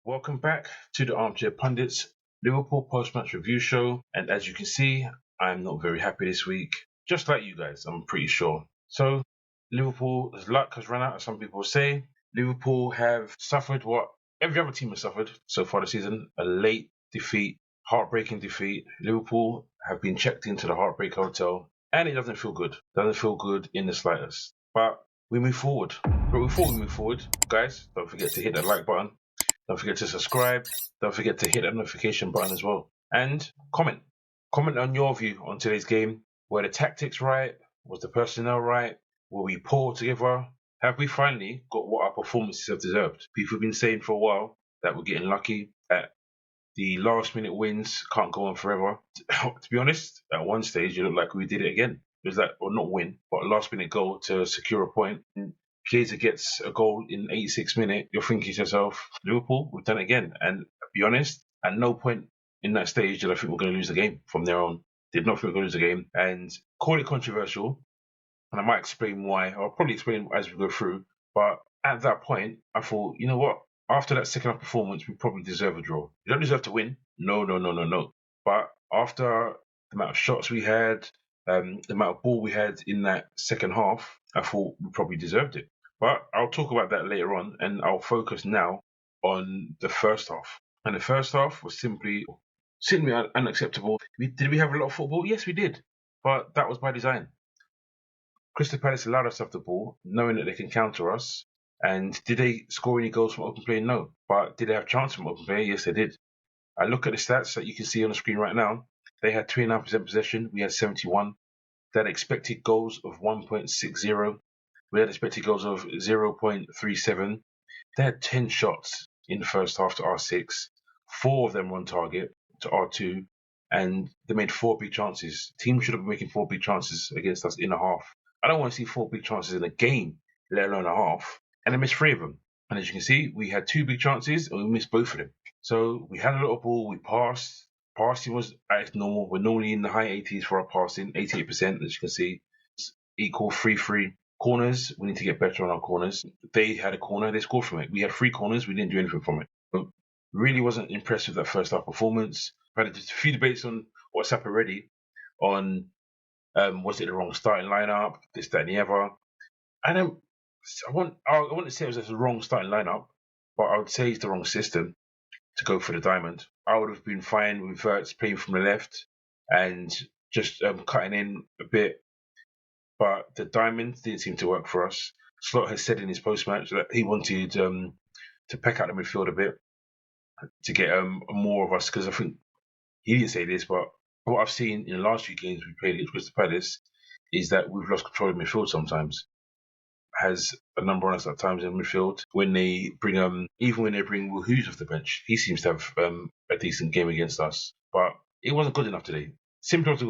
Welcome back to the Armchair Pundits Liverpool post-match review show. And as you can see, I'm not very happy this week. Just like you guys, I'm pretty sure. So, Liverpool's luck has run out, as some people say. Liverpool have suffered what every other team has suffered so far this season. A late defeat, heartbreaking defeat. Liverpool have been checked into the Heartbreaker Hotel. And it doesn't feel good. Doesn't feel good in the slightest. But we move forward. But before we move forward, guys, don't forget to hit that like button. Don't forget to subscribe. Don't forget to hit that notification button as well. And comment. Comment on your view on today's game. Were the tactics right? Was the personnel right? Were we poor together? Have we finally got what our performances have deserved? People have been saying for a while that we're getting lucky, that the last minute wins can't go on forever. To be honest, at one stage, it looked like we did it again. It was like, well, not win, but a last minute goal to secure a point. Chiesa gets a goal in 86th minute. You're thinking to yourself, Liverpool, we've done it again. And to be honest, at no point in that stage did I think we're going to lose the game from there on. Did not think we were going to lose the game. And call it controversial, and I might explain why. I'll probably explain as we go through. But at that point, I thought, you know what? After that second half performance, we probably deserve a draw. You don't deserve to win. No. But after the amount of shots we had, the amount of ball we had in that second half, I thought we probably deserved it. But I'll talk about that later on, and I'll focus now on the first half. And the first half was simply unacceptable. Did we have a lot of football? Yes, we did. But that was by design. Crystal Palace allowed us to have the ball, knowing that they can counter us. And did they score any goals from open play? No. But did they have chance from open play? Yes, they did. I look at the stats that you can see on the screen right now. They had 29% possession. We had 71. They had expected goals of 1.60. We had expected goals of 0.37. They had 10 shots in the first half to R6. 4 of them were on target to R2. And they made 4 big chances. Teams should have been making 4 big chances against us in a half. I don't want to see 4 big chances in a game, let alone a half. And they missed 3 of them. And as you can see, we had 2 big chances and we missed both of them. So we had a lot of ball, we passed. Passing was at normal. We're normally in the high 80s for our passing, 88%, as you can see. It's equal 3-3. Corners, we need to get better on our corners. They had a corner, they scored from it. We had 3 corners, we didn't do anything from it. But really wasn't impressed with that first half performance. I had a few debates on WhatsApp already on was it the wrong starting lineup, this, that, and the other. I want to say it was the wrong starting lineup, but I would say it's the wrong system to go for the diamond. I would have been fine with Wirtz playing from the left and just cutting in a bit, but the diamond didn't seem to work for us. Slot has said in his post-match that he wanted to peck out the midfield a bit to get more of us, because I think he didn't say this, but what I've seen in the last few games we played against Crystal Palace is that we've lost control of midfield sometimes. Has a number on us at times in midfield. When they bring even when they bring Will Hughes off the bench, he seems to have a decent game against us. But it wasn't good enough today. Simply wasn't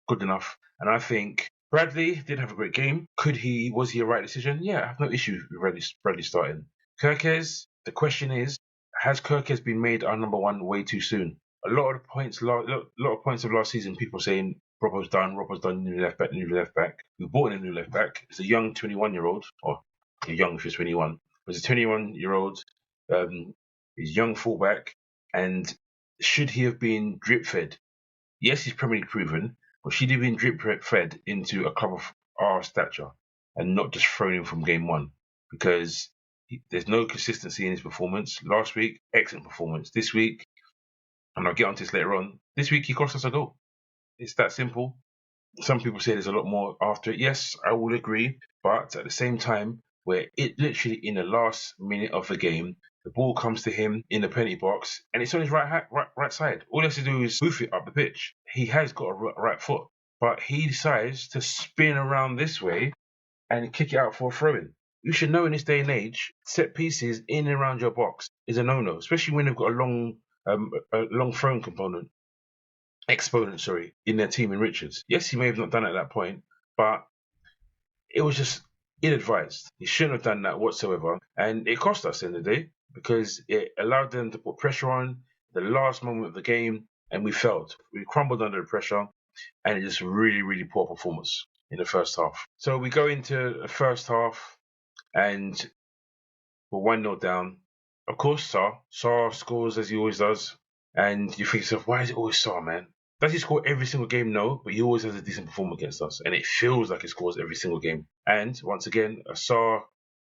good enough. And I think Bradley did have a great game. Was he a right decision? Yeah, I have no issue with Bradley starting. Kerkez, the question is, has Kerkez been made our number one way too soon? A lot of points of last season, people saying Robbo's done, new left back. We bought in a new left back. It's a young 21-year-old, or young if he's 21. It's a 21-year-old, he's young fullback, and should he have been drip fed? Yes, he's Premier League proven, but should he have been drip fed into a club of our stature and not just thrown in from game one? Because there's no consistency in his performance. Last week, excellent performance. This week, and I'll get onto this later on, this week he cost us a goal. It's that simple. Some people say there's a lot more after it. Yes, I will agree. But at the same time, where it literally in the last minute of the game, the ball comes to him in the penalty box and it's on his right side. All he has to do is move it up the pitch. He has got a right foot, but he decides to spin around this way and kick it out for a throw-in. You should know in this day and age, set pieces in and around your box is a no-no, especially when they've got a long throwing exponent, in their team in Richards. Yes, he may have not done it at that point, but it was just ill-advised. He shouldn't have done that whatsoever, and it cost us in the day because it allowed them to put pressure on the last moment of the game, and we failed. We crumbled under the pressure, and it just really, really poor performance in the first half. So we go into the first half, and we're 1-0 down, Of course, Saar scores as he always does, and you think to yourself, why is it always Saar, man? Does he score every single game? No, but he always has a decent performance against us, and it feels like he scores every single game. And once again, a Saar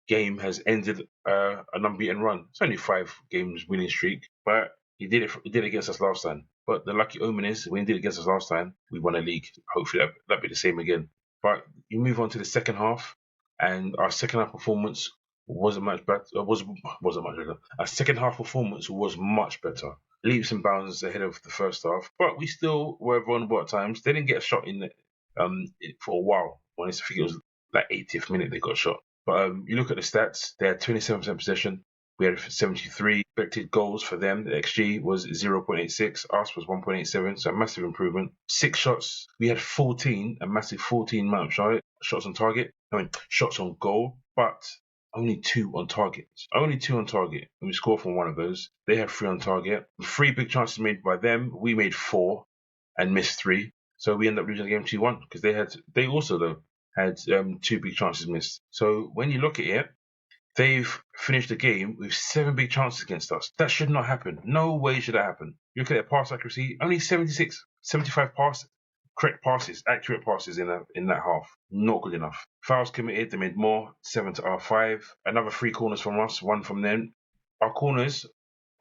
game has ended an unbeaten run. It's only 5 games winning streak, but he did it. He did it against us last time. But the lucky omen is, when he did it against us last time, we won a league. Hopefully that'll be the same again. But you move on to the second half, and our second half performance wasn't much better. Wasn't much better. Our second half performance was much better. Leaps and bounds ahead of the first half, but we still were vulnerable at times. They didn't get a shot in for a while. When I think it was like 80th minute they got a shot. But you look at the stats, they had 27% possession. We had 73 expected goals for them. The XG was 0.86. Ours was 1.87, so a massive improvement. 6 shots. We had 14, a massive 14 amount of shots on target. Shots on goal, but only 2 on target. Only 2 on target. And we scored from one of those. They had 3 on target. 3 big chances made by them. We made 4 and missed 3. So we ended up losing the game 2-1 because they also had 2 big chances missed. So when you look at it, they've finished the game with 7 big chances against us. That should not happen. No way should that happen. You look at their pass accuracy, only 76, 75 correct passes, accurate passes in that half. Not good enough. Fouls committed, they made more, 7 to our 5. Another 3 corners from us, 1 from them. Our corners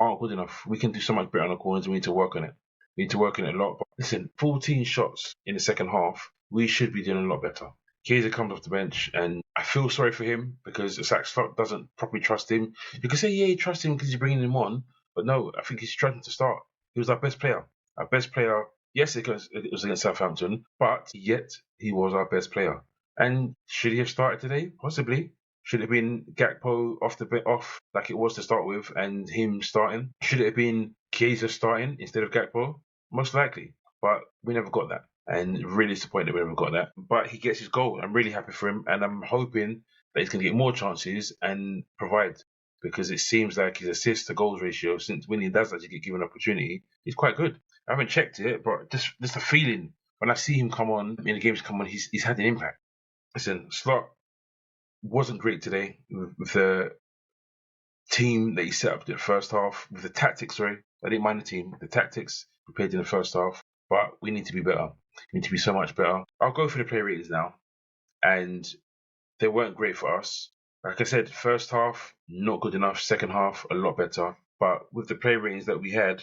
aren't good enough. We can do so much better on the corners. We need to work on it. We need to work on it a lot. But listen, 14 shots in the second half. We should be doing a lot better. Chiesa comes off the bench, and I feel sorry for him because Slot doesn't properly trust him. You can say, yeah, you trust him because he's bringing him on, but no, I think he's struggling to start. He was our best player. Our best player, yes, it was against Southampton, but yet he was our best player. And should he have started today? Possibly. Should it have been Gakpo off like it was to start with and him starting? Should it have been Chiesa starting instead of Gakpo? Most likely, but we never got that. And really disappointed we never got that. But he gets his goal. I'm really happy for him, and I'm hoping that he's going to get more chances and provide, because it seems like his assist to goals ratio, since when he does actually get given an opportunity, he's quite good. I haven't checked it, but just a feeling when I see him come on in the games come on, he's had an impact. Listen, Slot wasn't great today with the team that he set up in the first half, with the tactics. Sorry, I didn't mind the team. The tactics prepared in the first half, but we need to be better. We need to be so much better. I'll go for the player ratings now, and they weren't great for us. Like I said, first half not good enough. Second half a lot better. But with the player ratings that we had,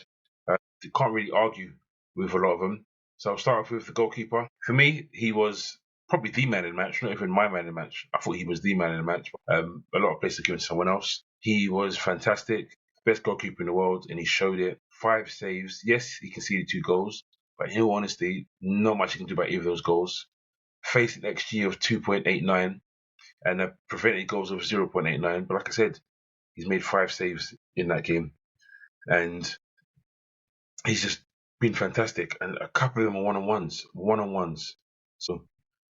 you can't really argue with a lot of them. So I'll start off with the goalkeeper. For me, he was probably the man in the match, not even my man in the match. I thought he was the man in the match. A lot of places given to someone else. He was fantastic, best goalkeeper in the world, and he showed it. 5 saves. Yes, he conceded 2 goals, but in all honesty, not much he can do about either of those goals. Faced an XG of 2.89 and a prevented goals of 0.89. But like I said, he's made 5 saves in that game, and he's just been fantastic. And a couple of them are one-on-ones. So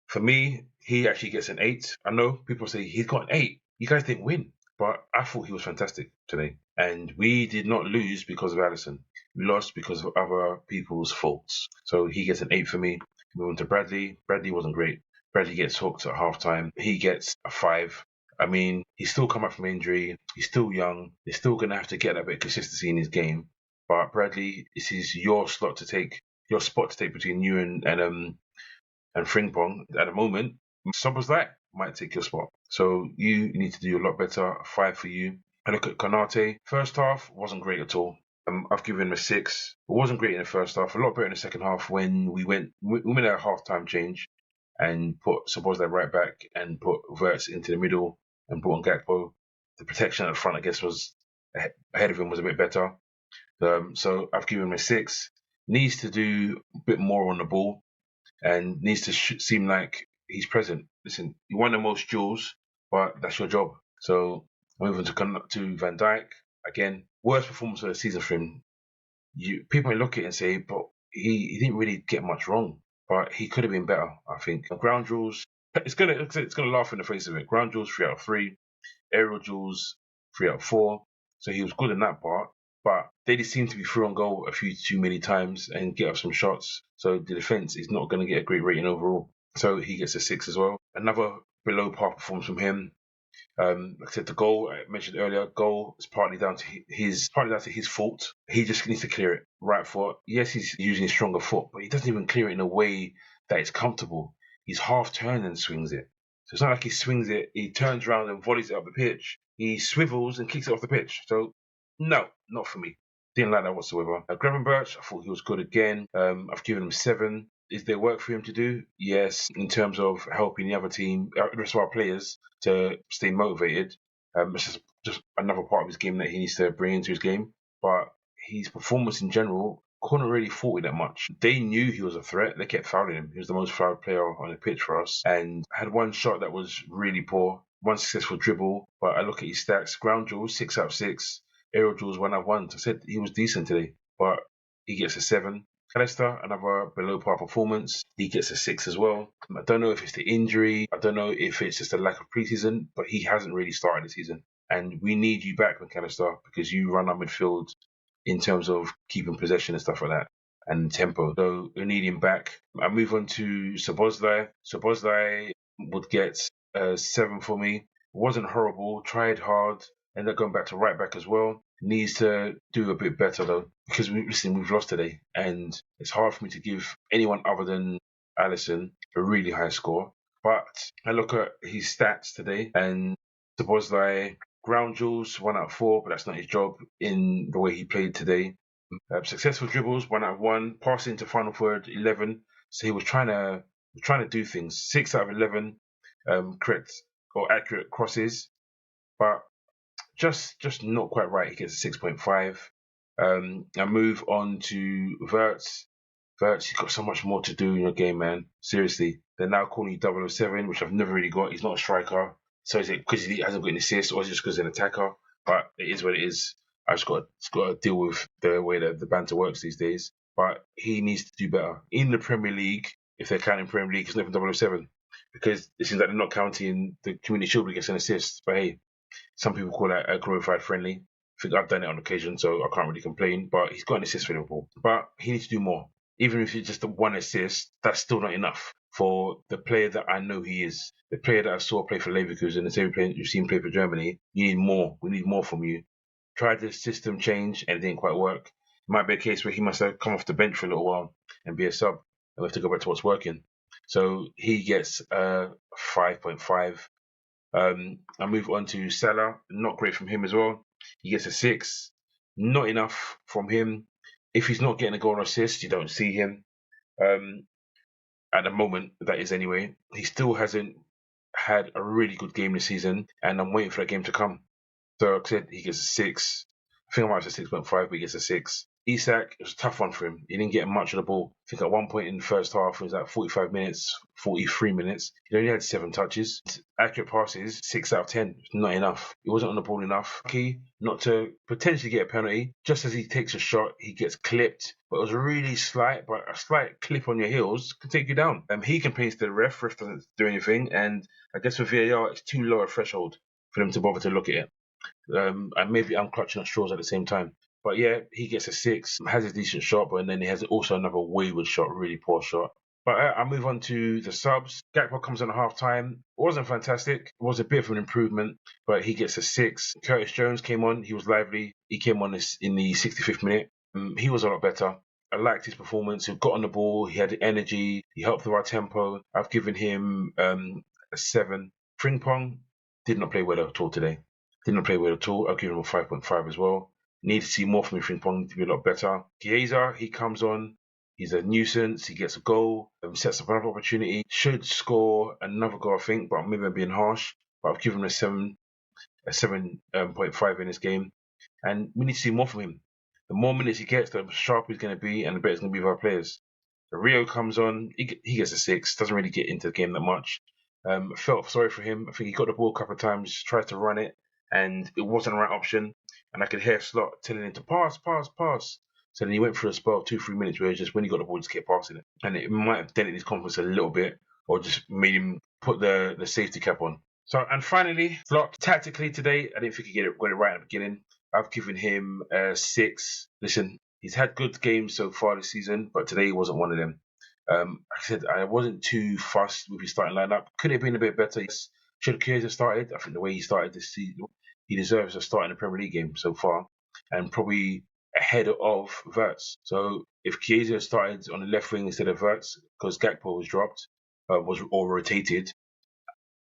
for me, he actually gets an 8. I know people say he's got an 8. You guys didn't win, but I thought he was fantastic today. And we did not lose because of Alisson. We lost because of other people's faults. So he gets an 8 for me. Moving to Bradley. Bradley wasn't great. Bradley gets hooked at halftime. He gets a 5. I mean, he's still come back from injury. He's still young. They're still going to have to get that bit of consistency in his game. But Bradley, this is your spot to take between you and Frimpong at the moment. Szoboszlai might take your spot. So you need to do a lot better. A 5 for you. I look at Konate. First half wasn't great at all. I've given him a 6. It wasn't great in the first half. A lot better in the second half when we went at a half-time change and put Szoboszlai right back and put Wirtz into the middle and brought on Gakpo. The protection at the front, I guess, was ahead of him was a bit better. So I've given him a 6. Needs to do a bit more on the ball and needs to seem like he's present. Listen, you won the most duels, but that's your job. So moving to Van Dijk, again, worst performance of the season for him. People may look at it and say, but he didn't really get much wrong, but he could have been better, I think. Ground duels, it's gonna laugh in the face of it. Ground duels 3 out of 3, aerial duels 3 out of 4. So he was good in that part, but they just seem to be through on goal a few too many times and get up some shots. So the defense is not going to get a great rating overall. So he gets a 6 as well. Another below par performance from him. Like I said, the goal I mentioned earlier, goal is partly down to his fault. He just needs to clear it. Right foot. Yes, he's using his stronger foot, but he doesn't even clear it in a way that is comfortable. He's half turned and swings it. So it's not like he swings it, he turns around and volleys it up the pitch. He swivels and kicks it off the pitch. So no, not for me. Didn't like that whatsoever. Gravenberch, I thought he was good again. I've given him 7. Is there work for him to do? Yes, in terms of helping the other team, the rest of our players to stay motivated. It's just another part of his game that he needs to bring into his game. But his performance in general couldn't really fault it that much. They knew he was a threat. They kept fouling him. He was the most fouled player on the pitch for us, and had one shot that was really poor, one successful dribble. But I look at his stats: ground duels 6 out of 6, aerial duels 1 out of 1. So I said he was decent today, but he gets a 7. Callister, another below par performance. He gets a 6 as well. I don't know if it's the injury. I don't know if it's just a lack of preseason, but he hasn't really started the season. And we need you back, McAllister, because you run our midfield in terms of keeping possession and stuff like that and tempo. So we need him back. I move on to Szoboszlai. Szoboszlai would get a 7 for me. Wasn't horrible. Tried hard. Ended up going back to right back as well. Needs to do a bit better though, because we've lost today, and it's hard for me to give anyone other than Alisson a really high score. But I look at his stats today, and Szoboszlai ground duels 1 out of 4, but that's not his job in the way he played today. Successful dribbles 1 out of 1, passing to final third 11. So he was trying to do things. 6 out of 11 correct or accurate crosses, but just not quite right. He gets a 6.5. I move on to Wirtz. Wirtz, he's got so much more to do in your game, man. Seriously. They're now calling you 007, which I've never really got. He's not a striker. So is it because he hasn't got an assist, or is it just because he's an attacker? But it is what it is. I've just got to deal with the way that the banter works these days. But he needs to do better. In the Premier League, if they're counting Premier League, it's not even 007. Because it seems like they're not counting the Community Shield against an assist. But hey, some people call that a glorified friendly. I think I've done it on occasion, so I can't really complain. But he's got an assist for Liverpool. But he needs to do more. Even if it's just one assist, that's still not enough for the player that I know he is. The player that I saw play for Leverkusen, the same player you've seen play for Germany. You need more. We need more from you. Tried the system change and it didn't quite work. It might be a case where he must have come off the bench for a little while and be a sub. And we have to go back to what's working. So he gets 5.5. I move on to Salah. Not great from him as well. He gets a 6. Not enough from him. If he's not getting a goal or assist, you don't see him. At the moment, that is anyway. He still hasn't had a really good game this season, and I'm waiting for that game to come. So like I said, he gets a 6. I think I might have said 6.5, but he gets a 6. Isak, it was a tough one for him. He didn't get much of the ball. I think at one point in the first half, it was like 45 minutes, 43 minutes. He only had 7 touches. Accurate passes, 6 out of 10. Not enough. He wasn't on the ball enough. Key, not to potentially get a penalty. Just as he takes a shot, he gets clipped. But it was really slight, but a slight clip on your heels can take you down. He complains to the ref. Ref doesn't do anything. And I guess for VAR, it's too low a threshold for them to bother to look at it. And maybe I'm clutching at straws at the same time. But yeah, he gets a 6, has a decent shot, but then he has also another wayward shot, really poor shot. But I move on to the subs. Gakpo comes on at half time. It wasn't fantastic. It was a bit of an improvement, but he gets a 6. Curtis Jones came on. He was lively. He came on in the 65th minute. He was a lot better. I liked his performance. He got on the ball. He had the energy. He helped with our tempo. I've given him a 7. Frimpong did not play well at all today. Did not play well at all. I'll give him a 5.5 as well. Need to see more from Frimpong to be a lot better. Chiesa, he comes on. He's a nuisance. He gets a goal. Sets up another opportunity. Should score another goal, I think, but maybe I'm being harsh. But I've given him a 7.5 in this game. And we need to see more from him. The more minutes he gets, the sharper he's going to be, and the better it's going to be for our players. So Rio comes on. He gets a 6. Doesn't really get into the game that much. Felt sorry for him. I think he got the ball a couple of times, tried to run it, and it wasn't the right option. And I could hear Slot telling him to pass. So then he went for a spell of 2-3 minutes where just when he got the ball, just kept passing it. And it might have dented his confidence a little bit, or just made him put the safety cap on. So, and finally, Slot, tactically today, I didn't think he got it right at the beginning. I've given him a 6. Listen, he's had good games so far this season, but today wasn't one of them. Like I said, I wasn't too fussed with his starting lineup. Could it have been a bit better? Yes. should Chiesa started? I think the way he started this season, he deserves a start in the Premier League game so far, and probably ahead of Wirtz. So if Chiesa started on the left wing instead of Wirtz, because Gakpo was dropped, or rotated,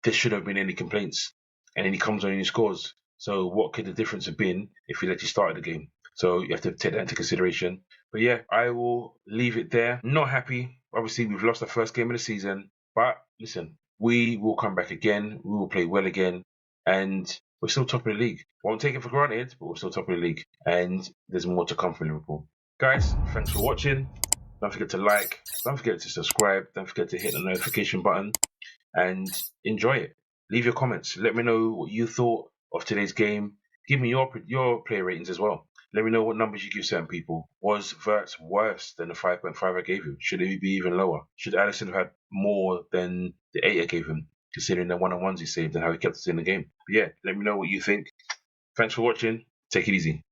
there shouldn't have been any complaints. And then he comes on and he scores. So what could the difference have been if he actually started the game? So you have to take that into consideration. But yeah, I will leave it there. Not happy. Obviously, we've lost the first game of the season. But listen, we will come back again. We will play well again. And we're still top of the league. Won't take it for granted, but we're still top of the league. And there's more to come from Liverpool. Guys, thanks for watching. Don't forget to like. Don't forget to subscribe. Don't forget to hit the notification button. And enjoy it. Leave your comments. Let me know what you thought of today's game. Give me your player ratings as well. Let me know what numbers you give certain people. Was Wirtz worse than the 5.5 I gave him? Should it be even lower? Should Alisson have had more than the 8 I gave him, considering the one-on-ones he saved and how he kept us in the game? But yeah, let me know what you think. Thanks for watching. Take it easy.